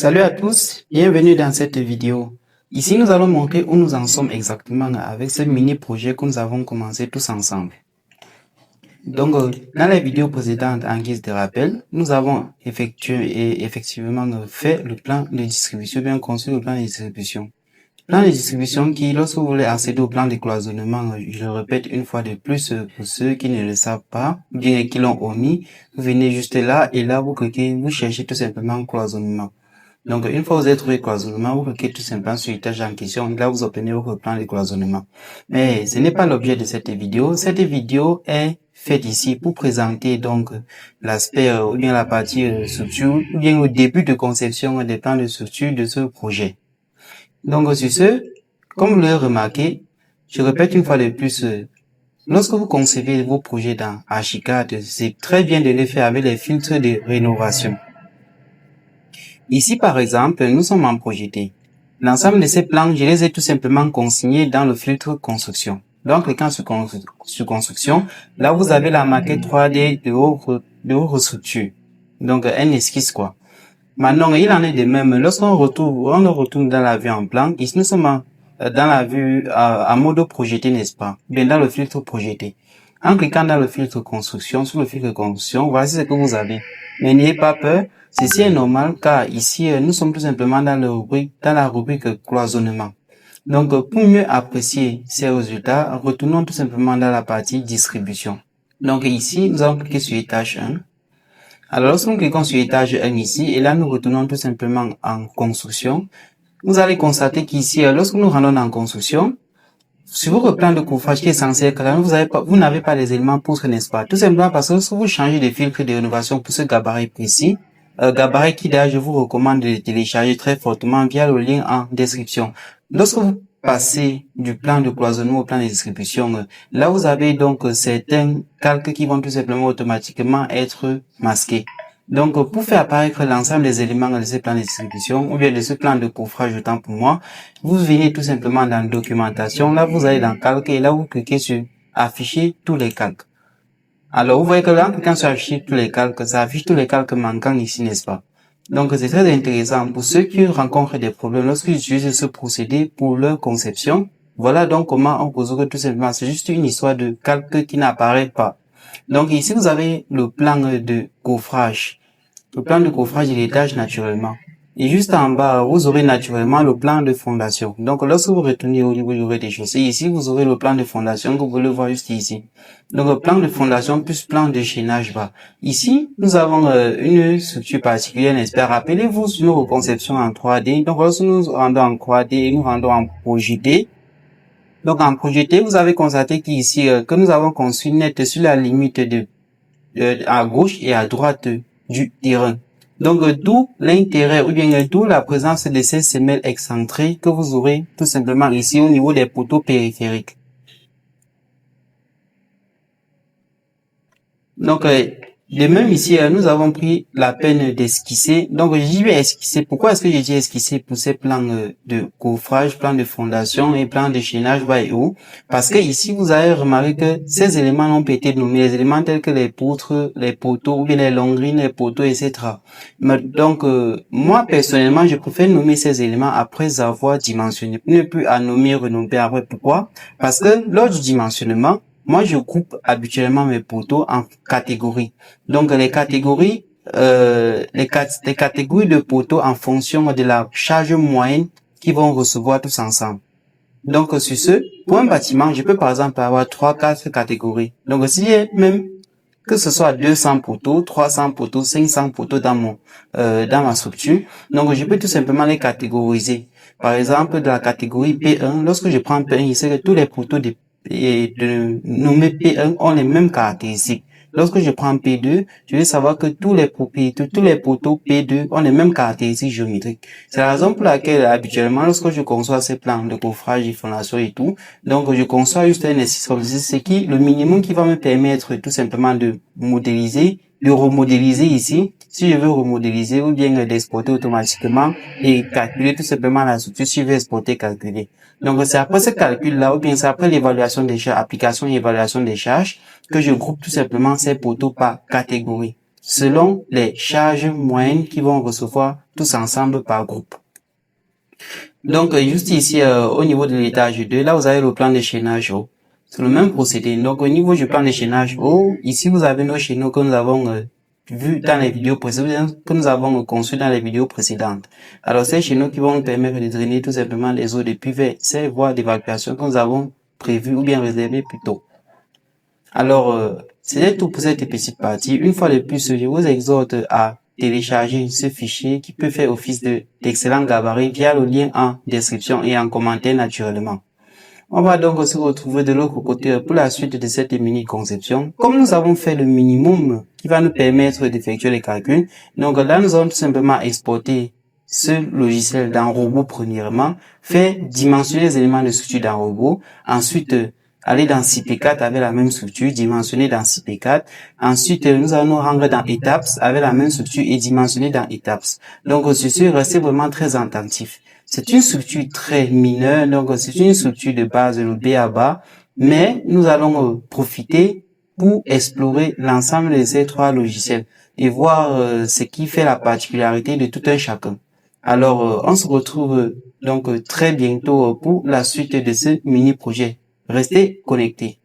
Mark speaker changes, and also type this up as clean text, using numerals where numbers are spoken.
Speaker 1: Salut à tous, bienvenue dans cette vidéo. Ici, nous allons montrer où nous en sommes exactement avec ce mini-projet que nous avons commencé tous ensemble. Donc, dans la vidéo précédente, en guise de rappel, nous avons effectivement fait le plan de distribution, bien conçu le plan de distribution. Plan de distribution qui, lorsque vous voulez accéder au plan de cloisonnement, je le répète une fois de plus pour ceux qui ne le savent pas, bien qui l'ont omis, vous venez juste là et là vous cliquez, vous cherchez tout simplement cloisonnement. Donc, une fois que vous avez trouvé cloisonnement, vous cliquez tout simplement sur l'étage en question. Là, vous obtenez votre plan de cloisonnement. Mais ce n'est pas l'objet de cette vidéo. Cette vidéo est faite ici pour présenter donc l'aspect ou bien la partie structure ou bien au début de conception des plans de structure de ce projet. Donc, sur ce, comme vous l'avez remarqué, je répète une fois de plus, lorsque vous concevez vos projets dans Archicad, c'est très bien de les faire avec les filtres de rénovation. Ici, par exemple, nous sommes en projeté. L'ensemble de ces plans, je les ai tout simplement consignés dans le filtre construction. Donc, cliquant sur construction, là, vous avez la maquette 3D de votre structure. Donc, un esquisse, quoi. Maintenant, il en est de même. Lorsqu'on retourne dans la vue en plan, ici, nous sommes dans la vue en mode projeté, n'est-ce pas? Bien, dans le filtre projeté. En cliquant dans le filtre construction, sur le filtre construction, voici ce que vous avez. Mais n'ayez pas peur. Ceci est normal car ici, nous sommes tout simplement dans la rubrique cloisonnement. Donc, pour mieux apprécier ces résultats, retournons tout simplement dans la partie distribution. Donc, ici, nous allons cliquer sur étage 1. Alors, lorsque nous cliquons sur étage 1 ici, et là, nous retournons tout simplement en construction, vous allez constater qu'ici, lorsque nous rendons en construction, sur votre plan de couvrage qui est censé être là, vous n'avez pas les éléments poutres, n'est-ce pas? Tout simplement parce que lorsque vous changez de filtre de rénovation pour ce gabarit précis, gabarit qui d'ailleurs je vous recommande de télécharger très fortement via le lien en description. Lorsque vous passez du plan de cloisonnement au plan de distribution, là vous avez donc certains calques qui vont tout simplement automatiquement être masqués. Donc, pour faire apparaître l'ensemble des éléments de ce plan de distribution, ou bien de ce plan de coffrage, autant pour moi, vous venez tout simplement dans documentation, là vous allez dans calque, et là vous cliquez sur afficher tous les calques. Alors, vous voyez que là, en cliquant sur afficher tous les calques, ça affiche tous les calques manquants ici, n'est-ce pas? Donc, c'est très intéressant pour ceux qui rencontrent des problèmes lorsqu'ils utilisent ce procédé pour leur conception. Voilà donc comment on résout tout simplement. C'est juste une histoire de calque qui n'apparaît pas. Donc, ici, vous avez le plan de coffrage. Le plan de coffrage, il étage naturellement. Et juste en bas, vous aurez naturellement le plan de fondation. Donc, lorsque vous retournez au niveau du rez-de-chaussée, ici, vous aurez le plan de fondation que vous pouvez le voir juste ici. Donc, le plan de fondation plus plan de chaînage bas. Ici, nous avons une structure particulière, n'est-ce pas? Rappelez-vous sur nos conceptions en 3D. Donc, lorsque nous rendons en 3D, nous rendons en projeté. Donc, en projeté, vous avez constaté qu'ici, que nous avons construit net sur la limite à gauche et à droite du terrain. Donc, d'où l'intérêt ou bien d'où la présence de ces semelles excentrées que vous aurez tout simplement ici au niveau des poteaux périphériques. Donc, de même ici, nous avons pris la peine d'esquisser. Donc, j'y vais esquisser. Pourquoi est-ce que j'ai dit esquisser pour ces plans de coffrage, plans de fondation et plans de chaînage bas et haut? Parce que ici, vous avez remarqué que ces éléments n'ont pas été nommés. Les éléments tels que les poutres, les poteaux, ou bien les longrines, les poteaux, etc. Mais donc, moi, personnellement, je préfère nommer ces éléments après avoir dimensionné. Ne plus à nommer, renommer après. Pourquoi? Parce que lors du dimensionnement, moi, je coupe habituellement mes poteaux en catégories. Donc, les catégories, les catégories de poteaux en fonction de la charge moyenne qu'ils vont recevoir tous ensemble. Donc, sur ce, pour un bâtiment, je peux par exemple avoir 3-4 catégories. Donc, si même que ce soit 200 poteaux, 300 poteaux, 500 poteaux dans ma structure, donc je peux tout simplement les catégoriser. Par exemple, de la catégorie P1, lorsque je prends P1, il sait que tous les poteaux de nommés P1 ont les mêmes caractéristiques. Lorsque je prends P2, je vais savoir que tous les poteaux P2 ont les mêmes caractéristiques géométriques. C'est la raison pour laquelle, habituellement, lorsque je conçois ces plans de coffrage et fondation et tout, donc je conçois juste un exercice comme ceci, c'est qui, le minimum qui va me permettre tout simplement de modéliser, de remodéliser ici, si je veux remodéliser ou bien d'exporter automatiquement et calculer tout simplement la structure si je veux exporter, calculer. Donc c'est après ce calcul-là ou bien c'est après l'évaluation des charges, application et évaluation des charges que je groupe tout simplement ces poteaux par catégorie. selon les charges moyennes qu'ils vont recevoir tous ensemble par groupe. Donc, juste ici, au niveau de l'étage 2, là, vous avez le plan de chaînage haut. C'est le même procédé. Donc, au niveau du plan de chaînage haut, ici, vous avez nos chaînons que nous avons vu dans les vidéos précédentes, que nous avons conçus dans les vidéos précédentes. Alors, ces chaînons qui vont nous permettre de drainer tout simplement les eaux depuis vers ces voies d'évacuation que nous avons prévues ou bien réservées plus tôt. Alors, c'est tout pour cette petite partie. Une fois de plus, je vous exhorte à télécharger ce fichier qui peut faire office d'excellent gabarit via le lien en description et en commentaire naturellement. On va donc se retrouver de l'autre côté pour la suite de cette mini-conception. Comme nous avons fait le minimum qui va nous permettre d'effectuer les calculs, donc là nous allons tout simplement exporter ce logiciel dans Robot premièrement, faire dimensionner les éléments de structure dans Robot, ensuite aller dans CP4 avec la même structure, dimensionner dans CP4. Ensuite, nous allons nous rendre dans Etaps avec la même structure et dimensionner dans Etaps. Donc, ceci, restez vraiment très attentif. C'est une structure très mineure, donc c'est une structure de base, le B à bas, mais nous allons profiter pour explorer l'ensemble de ces trois logiciels et voir ce qui fait la particularité de tout un chacun. Alors, on se retrouve donc très bientôt pour la suite de ce mini-projet. Restez connectés.